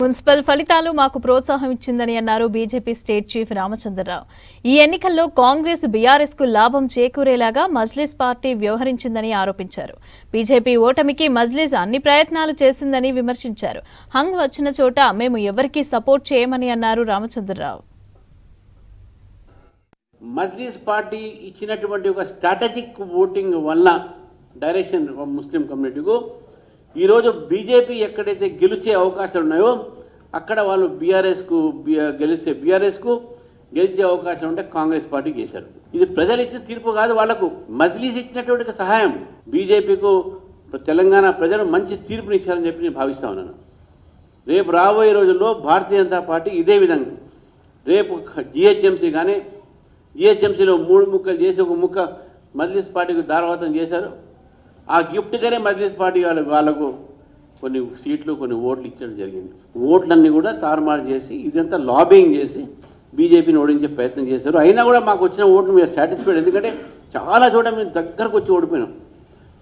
Municipal ఫలితాలు మాకు ప్రోత్సాహం ఇచ్చిందని అన్నారు బీజేపీ స్టేట్ చీఫ్ రామచంద్రరావు. ఈ ఎన్నికల్లో కాంగ్రెస్ బీఆర్ఎస్ కు లాభం చేకూరేలాగా మజ్లిస్ పార్టీ వ్యవహరించిందని ఆరోపించారు. బీజేపీ ఓటమికి మజ్లిస్ అన్ని ప్రయత్నాలు చేసిందని విమర్శించారు. హంగ్ వచ్చిన చోట మేము ఎవరికీ సపోర్ట్ చేయమని అన్నారు రామచంద్రరావు. మజ్లిస్ పార్టీ ఇచ్చినటువంటి ఒక స్ట్రాటజిక్ ఓటింగ్ వల్ల డైరెక్షన్ ముస్లిం కమ్యూనిటీకు ఈరోజు బీజేపీ ఎక్కడైతే గెలిచే అవకాశాలు ఉన్నాయో అక్కడ వాళ్ళు బీఆర్ఎస్కు గెలిచే అవకాశం ఉంటే కాంగ్రెస్ పార్టీకి చేశారు. ఇది ప్రజలు ఇచ్చిన తీర్పు కాదు, వాళ్లకు మజ్లిస్ ఇచ్చినటువంటి సహాయం. బీజేపీకు తెలంగాణ ప్రజలు మంచి తీర్పునిచ్చారని చెప్పి నేను భావిస్తా ఉన్నాను. రేపు రాబోయే రోజుల్లో భారతీయ జనతా పార్టీ ఇదే విధంగా రేపు జిహెచ్ఎంసీ కానీ జిహెచ్ఎంసీలో 3 ముక్కలు చేసి ఒక ముక్క మజ్లిస్ పార్టీకి దారవాతం చేశారు. ఆ గిఫ్ట్గానే మజ్లిస్ పార్టీ వాళ్ళకు కొన్ని సీట్లు కొన్ని ఓట్లు ఇచ్చడం జరిగింది. ఓట్లన్నీ కూడా తారుమారు చేసి ఇదంతా లాబింగ్ చేసి బీజేపీని ఓడించే ప్రయత్నం చేశారు. అయినా కూడా మాకు వచ్చిన ఓట్లు మీరు సాటిస్ఫైడ్, ఎందుకంటే చాలా చోట మేము దగ్గరకు వచ్చి ఓడిపోయినాం.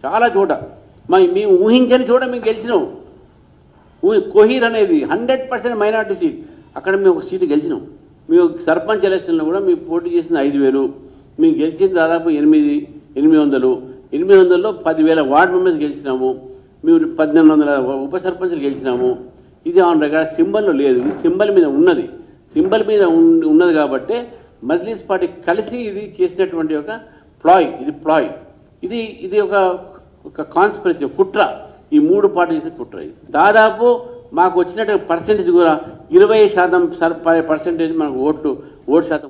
చాలా చోట మేము ఊహించని చోట మేము గెలిచినాం. కోహీర్ అనేది 100% మైనార్టీ సీట్, అక్కడ మేము ఒక సీటు గెలిచినాం. మేము సర్పంచ్ ఎలక్షన్లో కూడా మేము పోటీ చేసిన 5,000, మేము గెలిచింది దాదాపు 800. 800లో 10,000 వార్డు మెంబర్స్ గెలిచినాము. మేము 1,800 ఉప సర్పంచ్లు గెలిచినాము. ఇది ఆన్ రికార్డ్ సింబల్లో లేదు, ఇది సింబల్ మీద ఉన్నది. సింబల్ మీద ఉన్నది కాబట్టి మజ్లిస్ పార్టీ కలిసి ఇది చేసినటువంటి ఒక ప్లాయ్. ఇది ఒక కాన్స్పిరసీ, కుట్ర. ఈ 3 పార్టీలు చేసిన కుట్ర. ఇది దాదాపు మాకు వచ్చినట్టు పర్సెంటేజ్ కూడా 20% మనకు ఓటు శాతం